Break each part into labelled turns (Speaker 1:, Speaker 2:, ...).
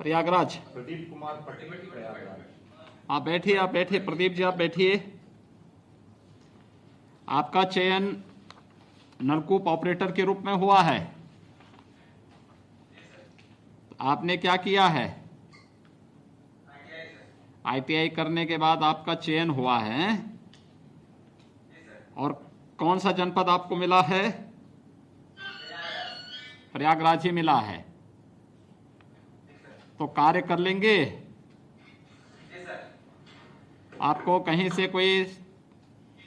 Speaker 1: प्रयागराज।
Speaker 2: प्रदीप कुमार पटेल, प्रयागराज।
Speaker 1: आप बैठिए प्रदीप जी, आप बैठिए। आपका चयन नलकूप ऑपरेटर के रूप में हुआ है। आपने क्या किया है? ITI करने के बाद आपका चयन हुआ है। और कौन सा जनपद आपको मिला है? प्रयागराज ही मिला है। तो कार्य कर लेंगे। आपको कहीं से कोई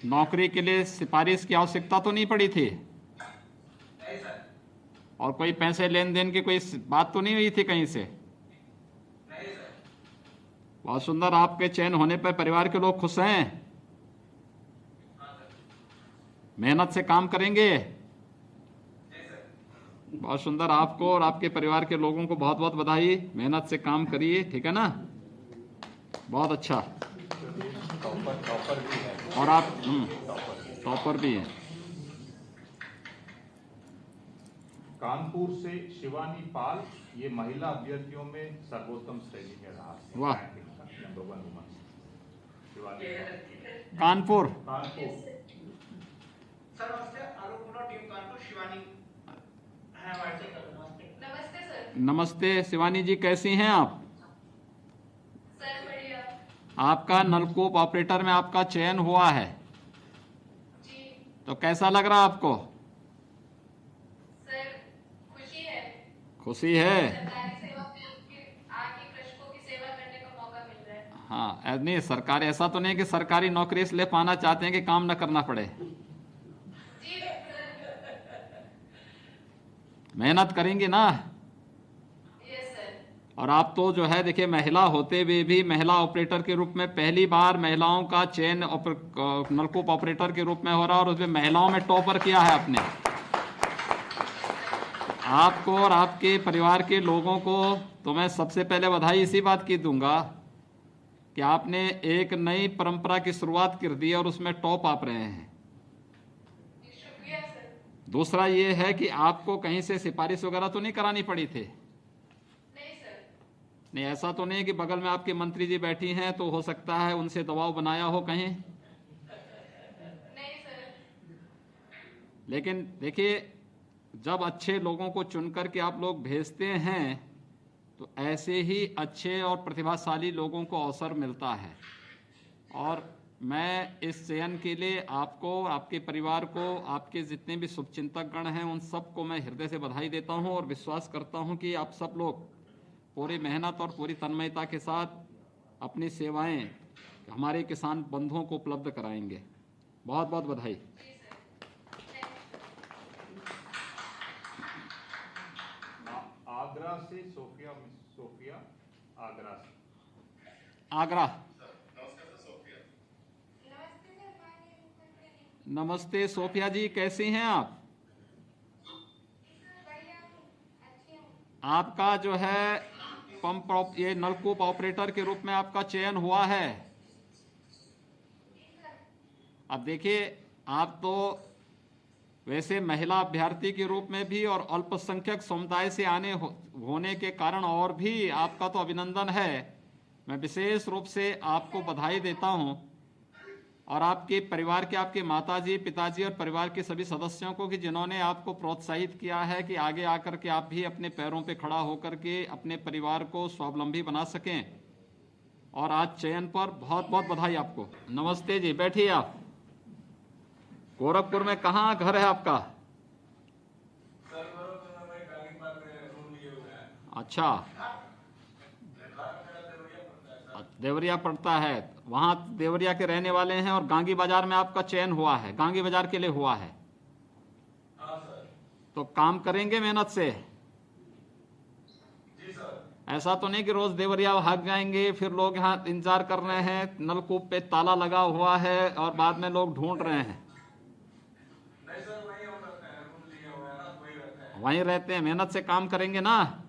Speaker 1: नौकरी के लिए सिफारिश की आवश्यकता तो नहीं पड़ी थी? और कोई पैसे लेन देन की कोई बात तो नहीं हुई थी कहीं से? बहुत सुंदर। आपके चयन होने पर परिवार के लोग खुश हैं? मेहनत से काम करेंगे? बहुत सुंदर। आपको और आपके परिवार के लोगों को बहुत बहुत बधाई। मेहनत से काम करिए, ठीक है ना? बहुत अच्छा।
Speaker 2: टॉपर भी है।
Speaker 1: और आप टॉपर भी हैं।
Speaker 2: कानपुर से शिवानी पाल, ये महिला अभ्यर्थियों में सर्वोत्तम श्रेणी में रहा।
Speaker 1: वाह।
Speaker 2: नंबर 1 वुमन शिवानी पाल।
Speaker 1: कानपुर।
Speaker 3: सर नमस्ते, आलोक पूरा टीम कानपुर। शिवानी है हमारे से। नमस्ते सर।
Speaker 1: नमस्ते शिवानी जी, कैसी हैं आप?
Speaker 3: सर बढ़िया।
Speaker 1: आपका नलकूप ऑपरेटर में आपका चयन हुआ है
Speaker 3: जी
Speaker 1: तो कैसा लग रहा आपको?
Speaker 3: सर, खुशी है।
Speaker 1: खुशी है?
Speaker 3: सरकारी सेवा में आगे कृषकों की सेवा करने का मौका मिल रहा है।
Speaker 1: हाँ, नहीं सरकार ऐसा तो नहीं कि सरकारी नौकरी इसलिए पाना चाहते हैं कि काम न करना पड़े।
Speaker 3: जी
Speaker 1: मेहनत करेंगे ना?
Speaker 3: Yes sir.
Speaker 1: और आप तो जो है देखिए, महिला होते हुए भी महिला ऑपरेटर के रूप में पहली बार महिलाओं का चयन नलकूप ऑपरेटर के रूप में हो रहा है और उसमें महिलाओं में टॉपर किया है आपने। आपको और आपके परिवार के लोगों को तो मैं सबसे पहले बधाई इसी बात की दूंगा कि आपने एक नई परंपरा की शुरुआत कर दी और उसमें टॉप आप रहे हैं।
Speaker 3: शुक्रिया सर।
Speaker 1: दूसरा ये है कि आपको कहीं से सिफारिश वगैरह तो नहीं करानी पड़ी थी?
Speaker 3: नहीं सर।
Speaker 1: नहीं, ऐसा तो नहीं कि बगल में आपके मंत्री जी बैठी हैं तो हो सकता है उनसे दबाव बनाया हो कहीं?
Speaker 3: नहीं सर।
Speaker 1: लेकिन देखिए, जब अच्छे लोगों को चुनकर के आप लोग भेजते हैं तो ऐसे ही अच्छे और प्रतिभाशाली लोगों को अवसर मिलता है। और मैं इस चयन के लिए आपको, आपके परिवार को, आपके जितने भी शुभचिंतक गण हैं उन सबको मैं हृदय से बधाई देता हूं और विश्वास करता हूं कि आप सब लोग पूरी मेहनत और पूरी तन्मयता के साथ अपनी सेवाएं हमारे किसान बंधुओं को उपलब्ध कराएंगे। बहुत बहुत बधाई।
Speaker 2: आगरा से सोफिया आगरा से।
Speaker 1: आगरा। नमस्ते सोफिया जी, कैसी हैं आप? आपका जो है ये नलकूप ऑपरेटर के रूप में आपका चयन हुआ है। अब देखिए, आप तो वैसे महिला अभ्यर्थी के रूप में भी और अल्पसंख्यक समुदाय से होने के कारण और भी आपका तो अभिनंदन है। मैं विशेष रूप से आपको बधाई देता हूं और आपके परिवार के, आपके माताजी, पिताजी और परिवार के सभी सदस्यों को कि जिन्होंने आपको प्रोत्साहित किया है कि आगे आकर के आप भी अपने पैरों पे खड़ा होकर के अपने परिवार को स्वावलंबी बना सकें। और आज चयन पर बहुत बहुत बधाई आपको। नमस्ते जी, बैठिए आप। गोरखपुर में कहाँ घर है आपका? अच्छा, देवरिया पड़ता है। वहां देवरिया के रहने वाले हैं और गांगी बाजार में आपका चयन हुआ है, गांगी बाजार के लिए हुआ है। तो काम करेंगे मेहनत से?
Speaker 3: जी सर।
Speaker 1: ऐसा तो नहीं कि रोज देवरिया भाग जाएंगे, फिर लोग यहाँ इंतजार कर रहे हैं, नलकूप पे ताला लगा हुआ है और बाद में लोग ढूंढ रहे हैं।
Speaker 3: नहीं सर, वहीं हम रहते हैं, रूम लिए हुए हैं ना, वहीं रहते हैं।
Speaker 1: वहीं रहते हैं, मेहनत से काम करेंगे ना?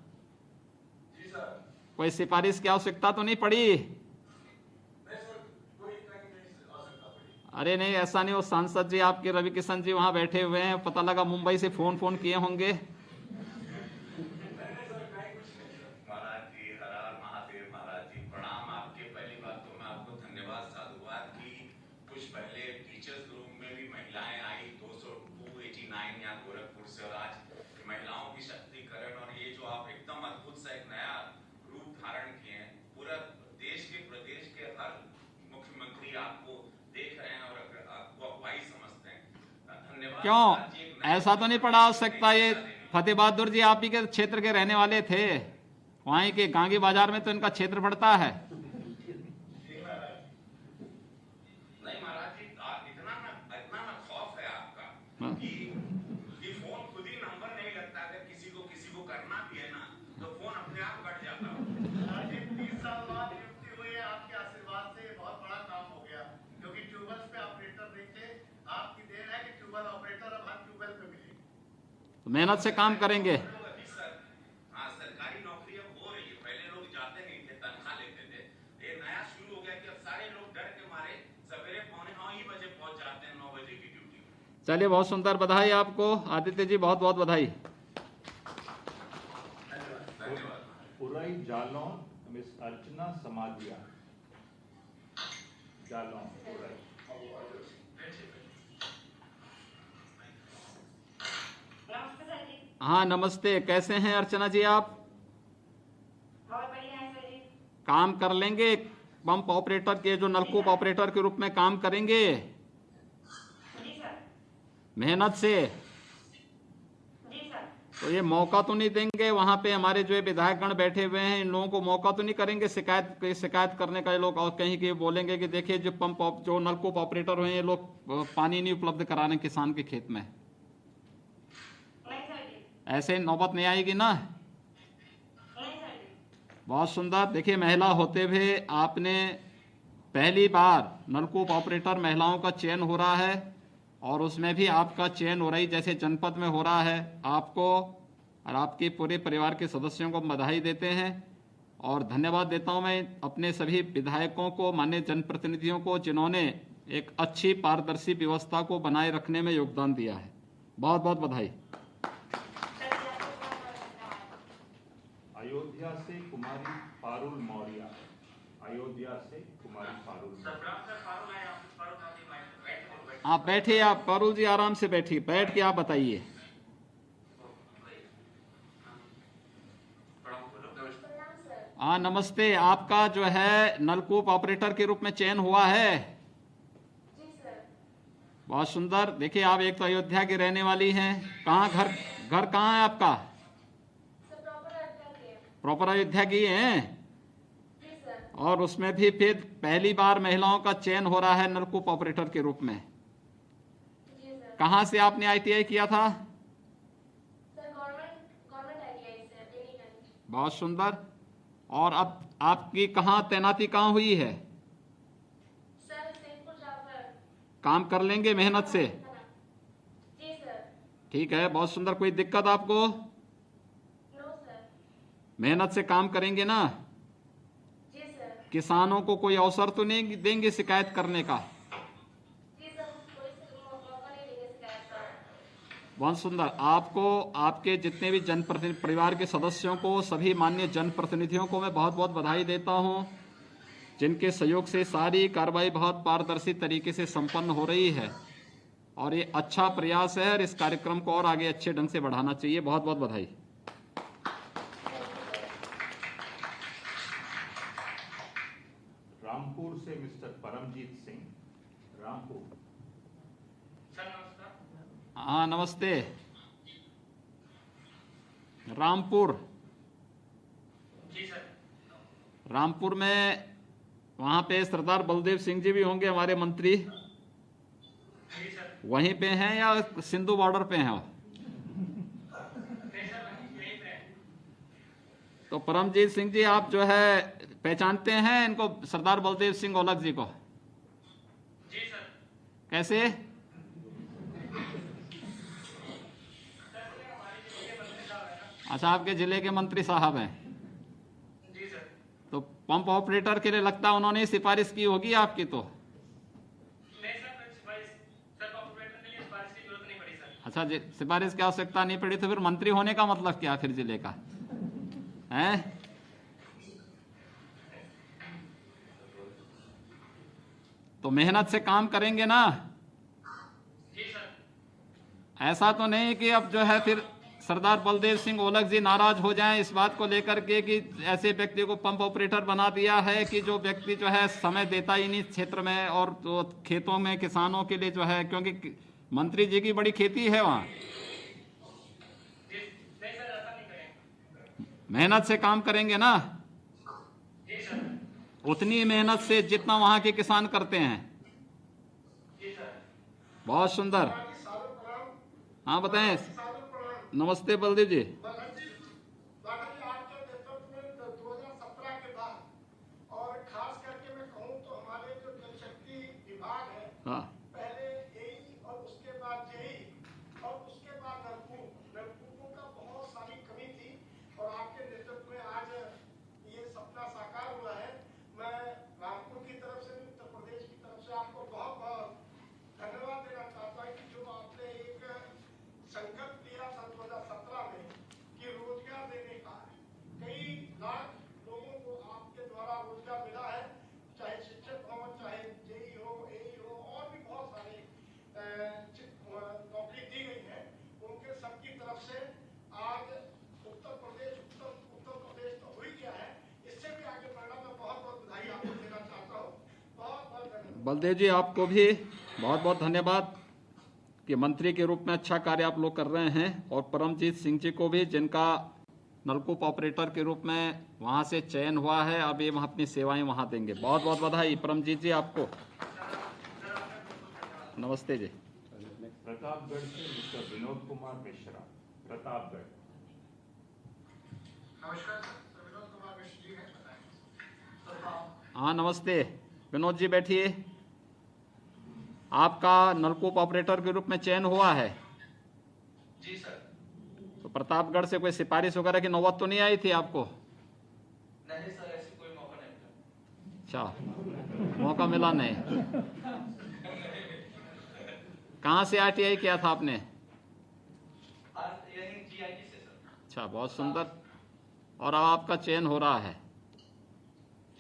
Speaker 3: जी सर।
Speaker 1: कोई सिफारिश की आवश्यकता तो नहीं पड़ी?
Speaker 3: नहीं सर, कोई इतना की नहीं आवश्यकता पड़ी।
Speaker 1: अरे नहीं, ऐसा नहीं। वो सांसद जी आपके रवि किशन जी वहां बैठे हुए हैं, पता लगा मुंबई से फोन किए होंगे।
Speaker 3: नहीं सर, कहीं कुछ नहीं सर। महाराज जी हरा
Speaker 1: क्यों ऐसा तो नहीं पड़ा आवश्यकता? ये फतेह बहादुर जी आप ही के क्षेत्र के रहने वाले थे, वहीं के गांगी बाजार में तो इनका क्षेत्र पड़ता है।
Speaker 4: नहीं महाराज जी, इतना ना खौफ है आपका कि फोन खुद ही नंबर नहीं लगता। अगर किसी को करना भी है ना तो फोन अपने आप कट जाता है।
Speaker 5: 30 साल बाद नियुक्ति हुई है, आपके आशीर्वाद से बहुत बड़ा काम हो गया, क्योंकि ट्यूबवेल्स पे ऑपरेटर नहीं थे। आपकी देन है कि ट्यूबवेल ऑपरेटर अब हर ट्यूबवेल पे मिले।
Speaker 1: तो मेहनत से काम करेंगे।
Speaker 4: हाँ, सरकारी नौकरी अब हो रही है। पहले लोग जाते नहीं थे, तनख्वाह लेते थे। ये नया शुरू हो गया कि अब सारे लोग डर के मारे सवेरे 8:45 ही बजे पहुंच जाते हैं 9 बजे की ड्यूटी।
Speaker 1: चलिए, बहुत सुंदर, बधाई आपको आदित्य जी, बहुत बहुत बधाई।
Speaker 2: उरई जालौन मिस अर्चना समाजिया, जालौन उरई।
Speaker 3: नमस्ते सर जी।
Speaker 1: हाँ नमस्ते, कैसे हैं अर्चना जी आप?
Speaker 3: बहुत बढ़िया है सर जी।
Speaker 1: काम कर लेंगे पंप ऑपरेटर के, जो नलकूप ऑपरेटर के रूप में काम करेंगे
Speaker 3: जी सर।
Speaker 1: मेहनत से?
Speaker 3: जी सर।
Speaker 1: तो ये मौका तो नहीं देंगे वहां पे हमारे जो विधायकगण बैठे हुए हैं, इन लोगों को मौका तो नहीं करेंगे शिकायत करने का? ये लोग और कहीं के बोलेंगे कि देखिए जो नलकूप ऑपरेटर हुए हैं, ये लोग पानी नहीं उपलब्ध करा रहे किसान के खेत में।
Speaker 3: नहीं सर जी।
Speaker 1: ऐसे नौबत नहीं आएगी ना?
Speaker 3: नहीं सर जी।
Speaker 1: बहुत सुंदर। देखिए, महिला होते हुए आपने पहली बार नलकूप ऑपरेटर महिलाओं का चयन हो रहा है, और उसमें भी आपका चयन हो रही जैसे जनपद में हो रहा है। आपको और आपके पूरे परिवार के सदस्यों को बधाई देते हैं, और धन्यवाद देता हूं मैं अपने सभी विधायकों को, माननीय जनप्रतिनिधियों को, जिन्होंने एक अच्छी पारदर्शी व्यवस्था को बनाए रखने में योगदान दिया है। बहुत बहुत बधाई।
Speaker 3: सर जी आपको बहुत बहुत धन्यवाद।
Speaker 2: अयोध्या से कुमारी पारुल मौर्य, अयोध्या से कुमारी पारुल मौर्य।
Speaker 1: आप बैठिए, आप पारुल जी आराम से बैठिए, बैठ के आप बताइए। हाँ नमस्ते, आपका जो है नलकूप ऑपरेटर के रूप में चयन हुआ है।
Speaker 6: जी सर।
Speaker 1: बहुत सुंदर। देखिए, आप एक तो अयोध्या की रहने वाली हैं, कहाँ घर कहाँ है आपका?
Speaker 6: सर प्रॉपर अयोध्या के।
Speaker 1: प्रॉपर अयोध्या की हैं,
Speaker 6: जी सर।
Speaker 1: और उसमें भी फिर पहली बार महिलाओं का चयन हो रहा है नलकूप ऑपरेटर के रूप में।
Speaker 6: जी सर।
Speaker 1: कहाँ से आपने ITI किया था?
Speaker 6: सर गवर्नमेंट आईटीआई से टेलीगंज।
Speaker 1: बहुत सुंदर। और अब आपकी कहाँ तैनाती कहाँ हुई है?
Speaker 6: सर सैदपुर जाफर।
Speaker 1: काम कर लेंगे मेहनत से?
Speaker 6: जी सर।
Speaker 1: ठीक है, बहुत सुंदर। कोई दिक्कत आपको?
Speaker 6: No sir.
Speaker 1: मेहनत से काम करेंगे ना?
Speaker 6: जी सर।
Speaker 1: किसानों को कोई अवसर तो नहीं देंगे शिकायत करने का?
Speaker 6: जी सर, कोई मौका नहीं देंगे शिकायत का।
Speaker 1: बहुत सुंदर। आपको, आपके जितने भी जनप्रतिनिधि परिवार के सदस्यों को, सभी माननीय जनप्रतिनिधियों को मैं बहुत बहुत बधाई देता हूं, जिनके सहयोग से सारी कार्रवाई बहुत पारदर्शी तरीके से संपन्न हो रही है, और ये अच्छा प्रयास है, और इस कार्यक्रम को और आगे अच्छे ढंग से बढ़ाना चाहिए। बहुत बहुत बधाई।
Speaker 2: रामपुर से मिस्टर परमजीत सिंह, रामपुर।
Speaker 3: सर नमस्कार।
Speaker 1: हाँ नमस्ते। रामपुर,
Speaker 3: जी सर।
Speaker 1: रामपुर में वहाँ पे सरदार बलदेव सिंह जी भी होंगे हमारे मंत्री,
Speaker 3: जी सर।
Speaker 1: वहीं पे हैं या सिंधु बॉर्डर पे हैं?
Speaker 3: नहीं सर, यहीं पे है।
Speaker 1: तो परमजीत सिंह जी, आप जो है पहचानते हैं इनको, सरदार बलदेव सिंह ओलख जी को?
Speaker 3: जी सर।
Speaker 1: कैसे? अच्छा, आपके जिले के मंत्री साहब हैं।
Speaker 3: जी सर।
Speaker 1: तो पंप ऑपरेटर के लिए लगता है उन्होंने सिफारिश की होगी आपकी तो?
Speaker 3: नहीं सर, सर ऑपरेटर के लिए सिफारिश की जरूरत नहीं पड़ी सर।
Speaker 1: अच्छा, सिफारिश की आवश्यकता नहीं पड़ी, तो फिर मंत्री होने का मतलब क्या फिर जिले का है? तो मेहनत से काम करेंगे ना?
Speaker 3: जी सर।
Speaker 1: ऐसा तो नहीं कि अब जो है फिर सरदार बलदेव सिंह ओलख जी नाराज हो जाएं इस बात को लेकर के कि ऐसे व्यक्ति को पंप ऑपरेटर बना दिया है कि जो व्यक्ति जो है समय देता ही नहीं क्षेत्र में, और तो खेतों में किसानों के लिए जो है, क्योंकि मंत्री जी की बड़ी खेती है वहाँ,
Speaker 3: जी नहीं सर, ऐसा नहीं करेंगे।
Speaker 1: मेहनत से काम करेंगे ना,
Speaker 3: जी सर।
Speaker 1: उतनी मेहनत से जितना वहाँ के किसान करते हैं।
Speaker 3: जी सर।
Speaker 1: बहुत सुंदर। हाँ बताएं। नमस्ते बलदेव जी।
Speaker 5: आपके नेतृत्व में 2017 के बाद और खास करके मैं कहूँ तो हमारे जो जल शक्ति विभाग है,
Speaker 1: हाँ
Speaker 5: पहले यही और उसके बाद यही और उसके बाद नलकूपों का बहुत सारी कमी थी और आपके नेतृत्व में आज ये सपना साकार हुआ है। मैं रामपुर की तरफ से उत्तर प्रदेश की तरफ से आपको बहुत बहुत धन्यवाद देना चाहता हूँ कि जो आपने एक संकल्प लिया था 2017 में कि रोजगार देने का, कई लाख लोगों को आपके द्वारा रोजगार मिला है, चाहे शिक्षक हो, चाहे जेई हो, एई हो, और भी बहुत सारे नौकरी दी गई है। उनके सबकी तरफ से आज उत्तर प्रदेश तो हो ही गया है, इससे भी आगे बढ़ना। मैं बहुत बहुत बधाई आपको देना चाहता हूँ। बहुत बहुत धन्यवाद।
Speaker 1: बलदेव जी, आपको भी बहुत बहुत धन्यवाद कि मंत्री के रूप में अच्छा कार्य आप लोग कर रहे हैं, और परमजीत सिंह जी को भी, जिनका नलकूप ऑपरेटर के रूप में वहां से चयन हुआ है, अब ये वहाँ अपनी सेवाएं वहां देंगे। बहुत बहुत बधाई परमजीत जी आपको। नमस्ते जी।
Speaker 2: प्रतापगढ़ से मिस्टर विनोद कुमार मिश्रा, प्रतापगढ़।
Speaker 5: नमस्कार सर, विनोद कुमार मिश्र जी हैं, बताएं।
Speaker 1: हाँ नमस्ते विनोद जी, बैठिए। आपका नलकूप ऑपरेटर के रूप में चयन हुआ है।
Speaker 3: जी सर।
Speaker 1: तो प्रतापगढ़ से कोई सिफारिश वगैरह की नौबत तो नहीं आई थी आपको?
Speaker 3: नहीं सर, ऐसी कोई मौका नहीं मिला।
Speaker 1: अच्छा, मौका मिला नहीं। कहाँ से आरटीआई किया था आपने?
Speaker 3: यही जीआईटी से सर।
Speaker 1: अच्छा, बहुत सुंदर। और अब आपका चयन हो रहा है।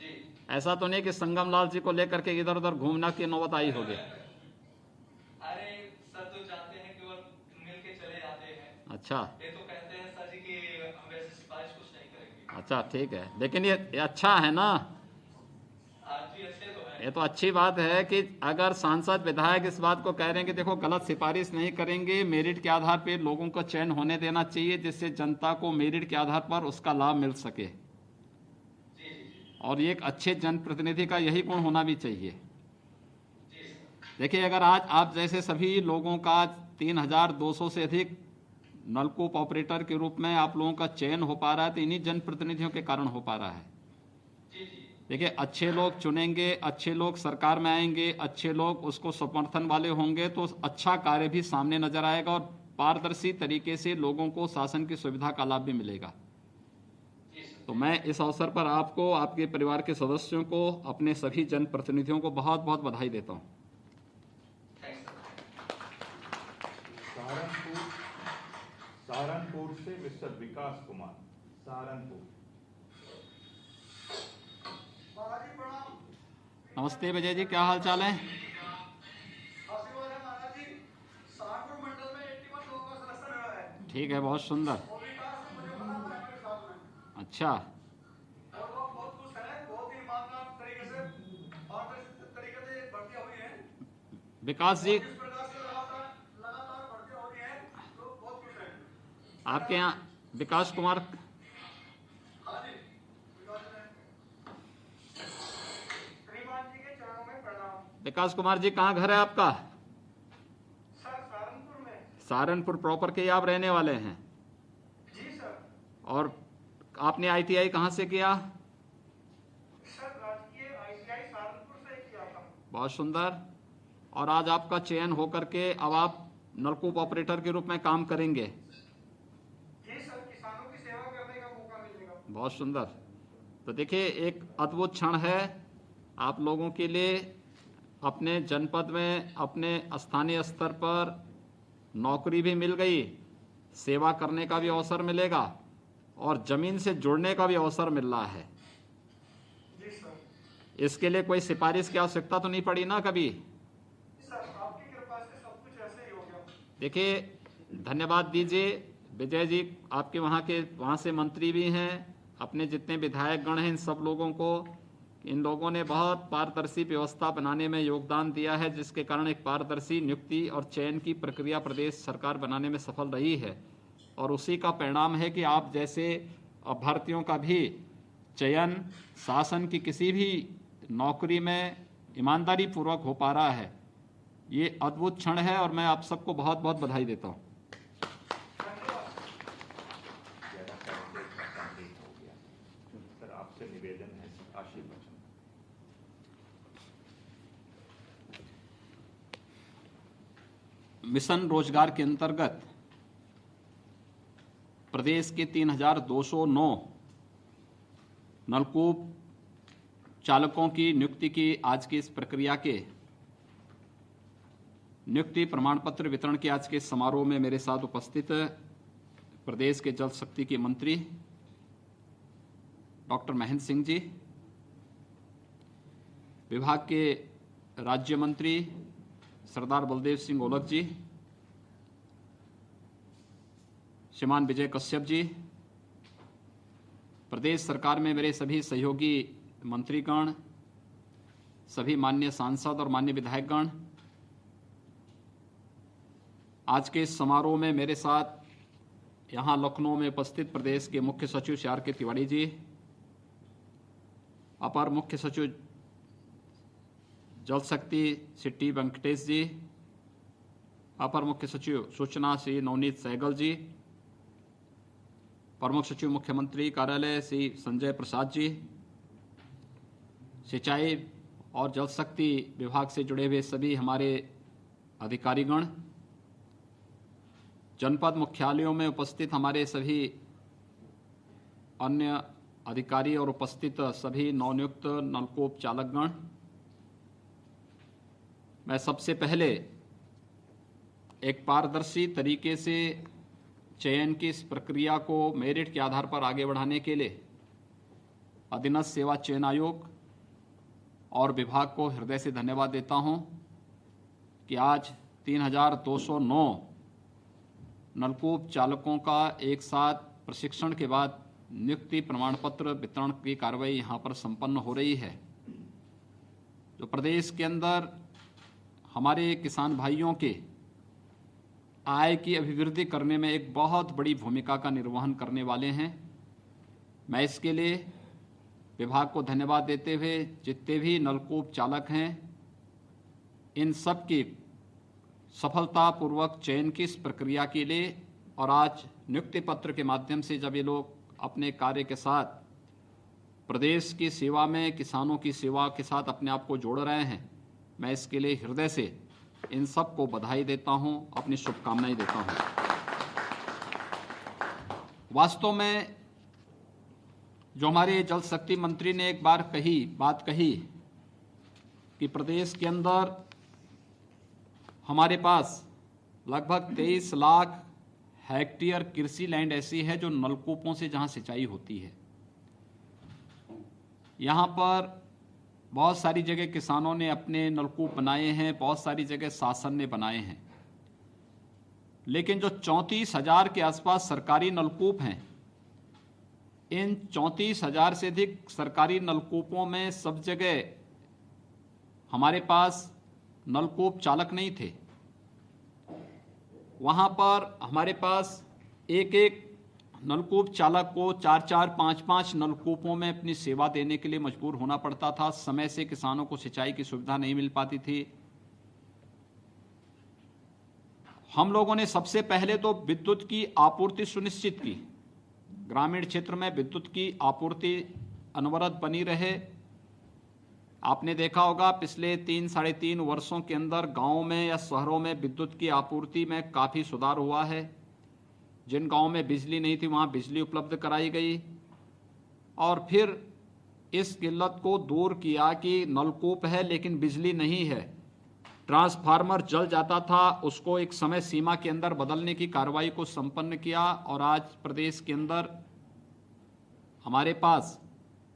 Speaker 3: जी।
Speaker 1: ऐसा तो नहीं कि संगम लाल जी को लेकर के इधर उधर घूमना की नौबत आई होगी?
Speaker 3: अरे सर, तो जानते हैं कि वो मिल के चले जाते हैं।
Speaker 1: अच्छा
Speaker 3: ये तो कहते हैं सर जी कि हम वैसे सिफारिश कुछ नहीं करेंगे।
Speaker 1: अच्छा, ठीक है, लेकिन ये अच्छा है ना?
Speaker 3: जी अच्छे तो है।
Speaker 1: ये तो अच्छी बात है कि अगर सांसद विधायक इस बात को कह रहे हैं कि देखो गलत सिफारिश नहीं करेंगे, मेरिट के आधार पर लोगों को चयन होने देना चाहिए, जिससे जनता को मेरिट के आधार पर उसका लाभ मिल सके। और ये एक अच्छे जनप्रतिनिधि का यही गुण होना भी चाहिए। देखिए, अगर आज आप जैसे सभी लोगों का 3200 से अधिक नलकूप ऑपरेटर के रूप में आप लोगों का चयन हो पा रहा है, तो इन्हीं जनप्रतिनिधियों के कारण हो पा रहा है। देखिए, अच्छे लोग चुनेंगे, अच्छे लोग सरकार में आएंगे, अच्छे लोग उसको समर्थन वाले होंगे, तो अच्छा कार्य भी सामने नजर आएगा और पारदर्शी तरीके से लोगों को शासन की सुविधा का लाभ भी मिलेगा। तो मैं इस अवसर पर आपको, आपके परिवार के सदस्यों को, अपने सभी जनप्रतिनिधियों को बहुत बहुत बधाई देता हूँ।
Speaker 2: सहारनपुर से मिस्टर विकास कुमार, सहारनपुर।
Speaker 1: नमस्ते विजय जी, क्या हाल चाल है?
Speaker 5: सहारनपुर मंडल में 81 लोगों का सिलेक्शन हुआ है।
Speaker 1: ठीक है, बहुत सुंदर।
Speaker 5: और विकास से मुझे पता था मेरे साथ में।
Speaker 1: अच्छा,
Speaker 5: और वो बहुत खुश हैं, बहुत ही ईमानदार तरीके से और तरीके से भर्तियां हुई हैं।
Speaker 1: विकास जी,
Speaker 5: इस प्रकार से लगातार भर्तियां हो रही हैं, लोग बहुत खुश हैं।
Speaker 1: आपके यहाँ विकास कुमार,
Speaker 5: हाँ जी, श्रीमान जी के चरणों में प्रणाम।
Speaker 1: विकास कुमार जी, कहाँ घर है आपका?
Speaker 5: सर, सहारनपुर में।
Speaker 1: सहारनपुर प्रॉपर के आप रहने वाले हैं?
Speaker 5: जी सर।
Speaker 1: और आपने आईटीआई कहाँ से किया?
Speaker 5: सर, राजकीय आईटीआई सहारनपुर से किया था।
Speaker 1: बहुत सुंदर। और आज आपका चयन होकर के अब आप नलकूप ऑपरेटर के रूप में काम करेंगे।
Speaker 5: जी सर, किसानों की सेवा करने का मौका मिलेगा।
Speaker 1: बहुत सुंदर। तो देखिए, एक अद्भुत क्षण है आप लोगों के लिए। अपने जनपद में, अपने स्थानीय स्तर पर नौकरी भी मिल गई, सेवा करने का भी अवसर मिलेगा, और जमीन से जुड़ने का भी अवसर मिल रहा है।
Speaker 5: जी सर।
Speaker 1: इसके लिए कोई सिफारिश की आवश्यकता तो नहीं पड़ी ना कभी?
Speaker 5: सर, आपकी कृपा से सब कुछ ऐसे ही हो गया।
Speaker 1: देखिए, धन्यवाद दीजिए विजय जी, आपके वहाँ से मंत्री भी हैं, अपने जितने विधायक गण हैं, इन सब लोगों को, इन लोगों ने बहुत पारदर्शी व्यवस्था बनाने में योगदान दिया है, जिसके कारण एक पारदर्शी नियुक्ति और चयन की प्रक्रिया प्रदेश सरकार बनाने में सफल रही है। और उसी का परिणाम है कि आप जैसे अभ्यर्थियों का भी चयन शासन की किसी भी नौकरी में ईमानदारी पूर्वक हो पा रहा है। ये अद्भुत क्षण है और मैं आप सबको बहुत बहुत बधाई देता हूँ।
Speaker 2: सर, आपसे निवेदन है, आशीर्वचन।
Speaker 1: मिशन रोजगार के अंतर्गत प्रदेश के 3209 नलकूप चालकों की नियुक्ति की आज की इस प्रक्रिया के नियुक्ति प्रमाण पत्र वितरण के आज के समारोह में मेरे साथ उपस्थित प्रदेश के जल शक्ति के मंत्री डॉक्टर महेंद्र सिंह जी, विभाग के राज्य मंत्री सरदार बलदेव सिंह ओलख जी, श्रीमान विजय कश्यप जी, प्रदेश सरकार में मेरे सभी सहयोगी मंत्रीगण, सभी माननीय सांसद और माननीय विधायकगण, आज के इस समारोह में मेरे साथ यहाँ लखनऊ में उपस्थित प्रदेश के मुख्य सचिव श्री आर के तिवारी जी, अपर मुख्य सचिव जल शक्ति श्री टी वेंकटेश जी, अपर मुख्य सचिव सूचना श्री नवनीत सहगल जी, प्रमुख सचिव मुख्यमंत्री कार्यालय श्री संजय प्रसाद जी, सिंचाई और जल शक्ति विभाग से जुड़े हुए सभी हमारे अधिकारीगण, जनपद मुख्यालयों में उपस्थित हमारे सभी अन्य अधिकारी और उपस्थित सभी नवनियुक्त नलकूप चालकगण, मैं सबसे पहले एक पारदर्शी तरीके से चयन की इस प्रक्रिया को मेरिट के आधार पर आगे बढ़ाने के लिए अधीनस्थ सेवा चयन आयोग और विभाग को हृदय से धन्यवाद देता हूं कि आज 3209 नलकूप चालकों का एक साथ प्रशिक्षण के बाद नियुक्ति प्रमाण पत्र वितरण की कार्रवाई यहाँ पर संपन्न हो रही है, जो प्रदेश के अंदर हमारे किसान भाइयों के आय की अभिवृद्धि करने में एक बहुत बड़ी भूमिका का निर्वहन करने वाले हैं। मैं इसके लिए विभाग को धन्यवाद देते हुए जितने भी नलकूप चालक हैं, इन सब की सफलतापूर्वक चयन की इस प्रक्रिया के लिए और आज नियुक्ति पत्र के माध्यम से जब ये लोग अपने कार्य के साथ प्रदेश की सेवा में, किसानों की सेवा के साथ अपने आप को जोड़ रहे हैं, मैं इसके लिए हृदय से इन सब को बधाई देता हूं, अपनी शुभकामनाएं देता हूं। वास्तव में जो हमारे जल शक्ति मंत्री ने एक बार बात कही कि प्रदेश के अंदर हमारे पास लगभग 23 लाख हेक्टेयर कृषि लैंड ऐसी है जो नलकूपों से जहां सिंचाई होती है। यहां पर बहुत सारी जगह किसानों ने अपने नलकूप बनाए हैं, बहुत सारी जगह शासन ने बनाए हैं, लेकिन जो 34,000 के आसपास सरकारी नलकूप हैं, इन 34,000 से अधिक सरकारी नलकूपों में सब जगह हमारे पास नलकूप चालक नहीं थे। वहाँ पर हमारे पास एक एक नलकूप चालक को 4-4, 5-5 नलकूपों में अपनी सेवा देने के लिए मजबूर होना पड़ता था। समय से किसानों को सिंचाई की सुविधा नहीं मिल पाती थी। हम लोगों ने सबसे पहले तो विद्युत की आपूर्ति सुनिश्चित की, ग्रामीण क्षेत्र में विद्युत की आपूर्ति अनवरत बनी रहे। आपने देखा होगा पिछले 3-3.5 वर्षों के अंदर गांवों में या शहरों में विद्युत की आपूर्ति में काफ़ी सुधार हुआ है। जिन गांवों में बिजली नहीं थी वहां बिजली उपलब्ध कराई गई और फिर इस किल्लत को दूर किया कि नलकूप है लेकिन बिजली नहीं है, ट्रांसफार्मर जल जाता था, उसको एक समय सीमा के अंदर बदलने की कार्रवाई को संपन्न किया। और आज प्रदेश के अंदर हमारे पास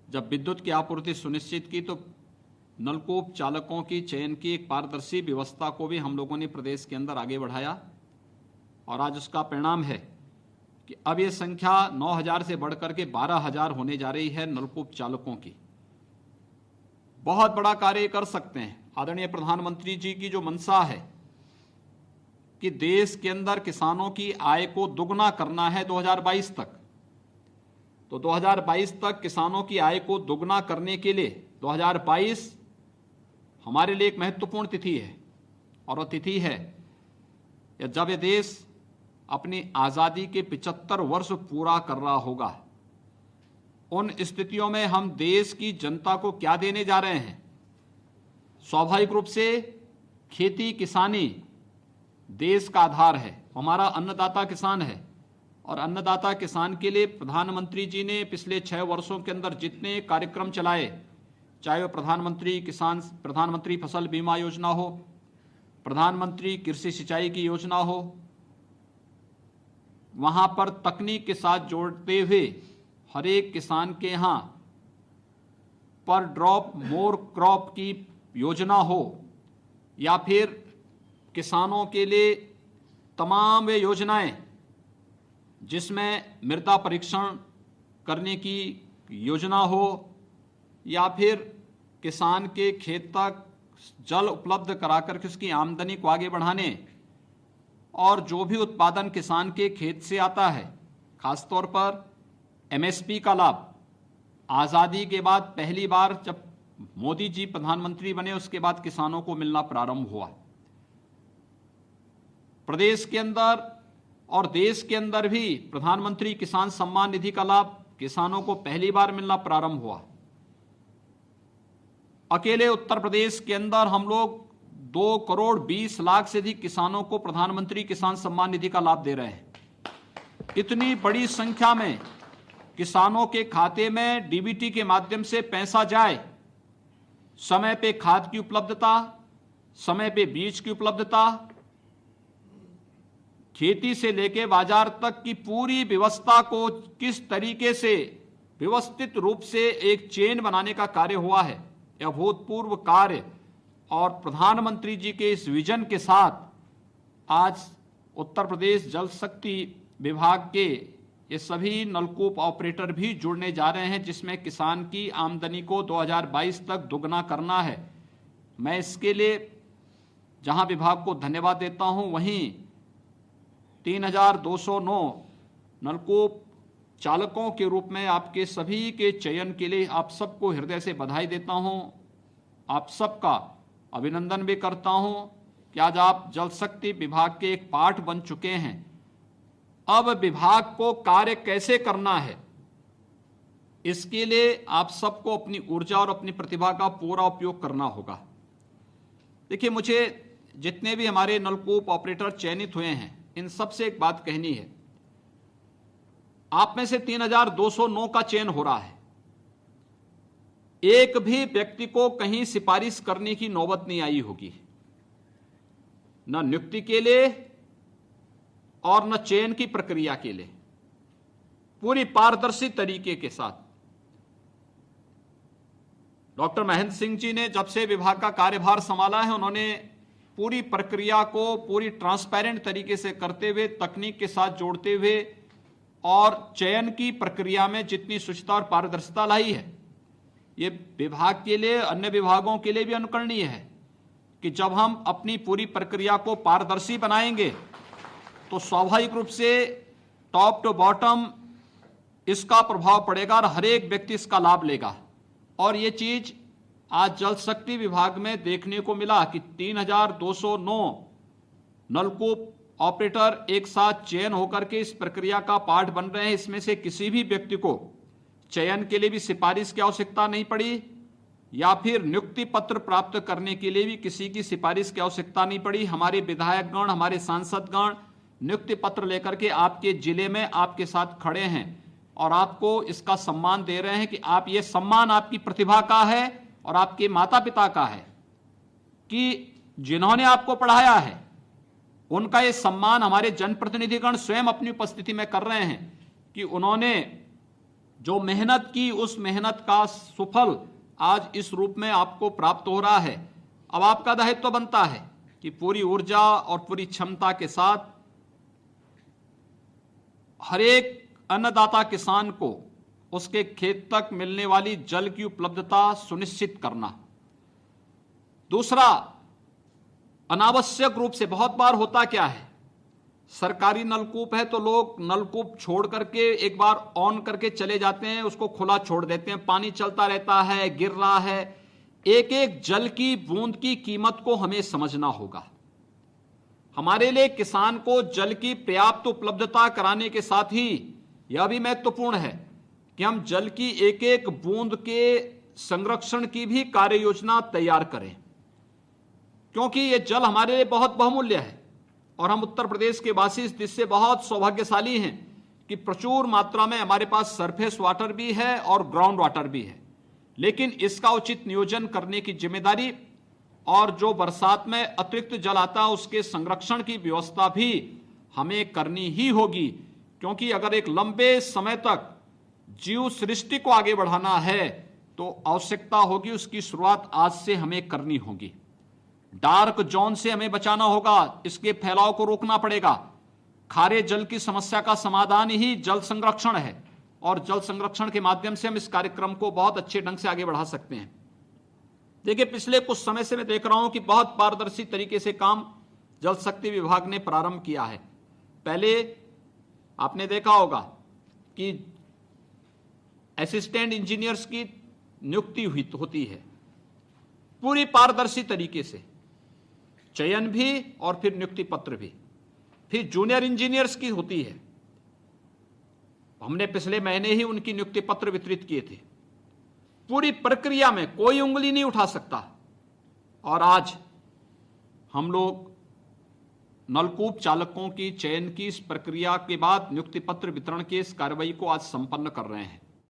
Speaker 1: जब विद्युत की आपूर्ति सुनिश्चित की तो नलकूप चालकों की चयन की एक पारदर्शी व्यवस्था को भी हम लोगों ने प्रदेश के अंदर आगे बढ़ाया और आज उसका परिणाम है कि अब ये संख्या 9,000 से बढ़कर के 12,000 होने जा रही है नलकूप चालकों की। बहुत बड़ा कार्य कर सकते हैं। आदरणीय प्रधानमंत्री जी की जो मंशा है कि देश के अंदर किसानों की आय को दुगना करना है 2022 तक, तो 2022 तक किसानों की आय को दुगना करने के लिए 2022 हमारे लिए एक महत्वपूर्ण तिथि है, और वह तिथि है जब ये देश अपनी आज़ादी के 75 वर्ष पूरा कर रहा होगा। उन स्थितियों में हम देश की जनता को क्या देने जा रहे हैं? स्वाभाविक रूप से खेती किसानी देश का आधार है, हमारा अन्नदाता किसान है, और अन्नदाता किसान के लिए प्रधानमंत्री जी ने पिछले 6 वर्षों के अंदर जितने कार्यक्रम चलाए, चाहे वो प्रधानमंत्री फसल बीमा योजना हो, प्रधानमंत्री कृषि सिंचाई की योजना हो, वहां पर तकनीक के साथ जोड़ते हुए हर एक किसान के यहां पर ड्रॉप मोर क्रॉप की योजना हो, या फिर किसानों के लिए तमाम वे योजनाएं जिसमें मृदा परीक्षण करने की योजना हो, या फिर किसान के खेत तक जल उपलब्ध कराकर के उसकी आमदनी को आगे बढ़ाने, और जो भी उत्पादन किसान के खेत से आता है, खासतौर पर एमएसपी का लाभ आज़ादी के बाद पहली बार जब मोदी जी प्रधानमंत्री बने उसके बाद किसानों को मिलना प्रारंभ हुआ। प्रदेश के अंदर और देश के अंदर भी प्रधानमंत्री किसान सम्मान निधि का लाभ किसानों को पहली बार मिलना प्रारंभ हुआ। अकेले उत्तर प्रदेश के अंदर हम लोग 2 करोड़ 20 लाख से अधिक किसानों को प्रधानमंत्री किसान सम्मान निधि का लाभ दे रहे हैं। इतनी बड़ी संख्या में किसानों के खाते में डीबीटी के माध्यम से पैसा जाए, समय पे खाद की उपलब्धता, समय पे बीज की उपलब्धता, खेती से लेके बाजार तक की पूरी व्यवस्था को किस तरीके से व्यवस्थित रूप से एक चेन बनाने का कार्य हुआ है, यह अभूतपूर्व कार्य। और प्रधानमंत्री जी के इस विजन के साथ आज उत्तर प्रदेश जल शक्ति विभाग के ये सभी नलकूप ऑपरेटर भी जुड़ने जा रहे हैं, जिसमें किसान की आमदनी को 2022 तक दुगना करना है। मैं इसके लिए जहां विभाग को धन्यवाद देता हूं, वहीं 3209 नलकूप चालकों के रूप में आपके सभी के चयन के लिए आप सबको हृदय से बधाई देता हूं। आप सबका अभिनंदन भी करता हूं कि आज आप जल शक्ति विभाग के एक पार्ट बन चुके हैं। अब विभाग को कार्य कैसे करना है, इसके लिए आप सबको अपनी ऊर्जा और अपनी प्रतिभा का पूरा उपयोग करना होगा। देखिए, मुझे जितने भी हमारे नलकूप ऑपरेटर चयनित हुए हैं, इन सबसे एक बात कहनी है। आप में से 3209 का चयन हो रहा है। एक भी व्यक्ति को कहीं सिफारिश करने की नौबत नहीं आई होगी, न नियुक्ति के लिए और न चयन की प्रक्रिया के लिए, पूरी पारदर्शी तरीके के साथ। डॉक्टर महेंद्र सिंह जी ने जब से विभाग का कार्यभार संभाला है, उन्होंने पूरी प्रक्रिया को पूरी ट्रांसपेरेंट तरीके से करते हुए, तकनीक के साथ जोड़ते हुए और चयन की प्रक्रिया में जितनी शुचिता और पारदर्शिता लाई है, ये विभाग के लिए, अन्य विभागों के लिए भी अनुकरणीय है कि जब हम अपनी पूरी प्रक्रिया को पारदर्शी बनाएंगे तो स्वाभाविक रूप से टॉप टू बॉटम इसका प्रभाव पड़ेगा और हर एक व्यक्ति इसका लाभ लेगा। और ये चीज आज जल शक्ति विभाग में देखने को मिला कि 3209 नलकूप ऑपरेटर एक साथ चयन होकर के इस प्रक्रिया का पार्ट बन रहे हैं। इसमें से किसी भी व्यक्ति को चयन के लिए भी सिफारिश की आवश्यकता नहीं पड़ी, या फिर नियुक्ति पत्र प्राप्त करने के लिए भी किसी की सिफारिश की आवश्यकता नहीं पड़ी। हमारे विधायकगण, हमारे सांसदगण नियुक्ति पत्र लेकर के आपके जिले में आपके साथ खड़े हैं और आपको इसका सम्मान दे रहे हैं कि आप, ये सम्मान आपकी प्रतिभा का है और आपके माता पिता का है कि जिन्होंने आपको पढ़ाया है, उनका ये सम्मान हमारे जनप्रतिनिधिगण स्वयं अपनी उपस्थिति में कर रहे हैं कि उन्होंने जो मेहनत की, उस मेहनत का सुफल आज इस रूप में आपको प्राप्त हो रहा है। अब आपका दायित्व बनता है कि पूरी ऊर्जा और पूरी क्षमता के साथ हर एक अन्नदाता किसान को उसके खेत तक मिलने वाली जल की उपलब्धता सुनिश्चित करना, दूसरा, अनावश्यक रूप से बहुत बार होता क्या है, सरकारी नलकूप है तो लोग नलकूप छोड़ करके एक बार ऑन करके चले जाते हैं, उसको खुला छोड़ देते हैं, पानी चलता रहता है, गिर रहा है। एक एक जल की बूंद की कीमत को हमें समझना होगा। हमारे लिए किसान को जल की पर्याप्त उपलब्धता कराने के साथ ही यह भी महत्वपूर्ण है कि हम जल की एक एक बूंद के संरक्षण की भी कार्य योजना तैयार करें, क्योंकि यह जल हमारे लिए बहुत बहुमूल्य है और हम उत्तर प्रदेश के वासी इस दृष्टि से बहुत सौभाग्यशाली हैं कि प्रचुर मात्रा में हमारे पास सरफेस वाटर भी है और ग्राउंड वाटर भी है। लेकिन इसका उचित नियोजन करने की जिम्मेदारी और जो बरसात में अतिरिक्त जल आता है उसके संरक्षण की व्यवस्था भी हमें करनी ही होगी, क्योंकि अगर एक लंबे समय तक जीव सृष्टि को आगे बढ़ाना है तो आवश्यकता होगी उसकी शुरुआत आज से हमें करनी होगी। डार्क जोन से हमें बचाना होगा, इसके फैलाव को रोकना पड़ेगा। खारे जल की समस्या का समाधान ही जल संरक्षण है और जल संरक्षण के माध्यम से हम इस कार्यक्रम को बहुत अच्छे ढंग से आगे बढ़ा सकते हैं। देखिए, पिछले कुछ समय से मैं देख रहा हूं कि बहुत पारदर्शी तरीके से काम जल शक्ति विभाग ने प्रारंभ किया है। पहले आपने देखा होगा कि असिस्टेंट इंजीनियर्स की नियुक्ति होती है पूरी पारदर्शी तरीके से, चयन भी और फिर नियुक्ति पत्र भी। फिर जूनियर इंजीनियर्स की होती है, हमने पिछले महीने ही उनकी नियुक्ति पत्र वितरित किए थे। पूरी प्रक्रिया में कोई उंगली नहीं उठा सकता। और आज हम लोग नलकूप चालकों की चयन की इस प्रक्रिया के बाद नियुक्ति पत्र वितरण की इस कार्रवाई को आज संपन्न कर रहे हैं।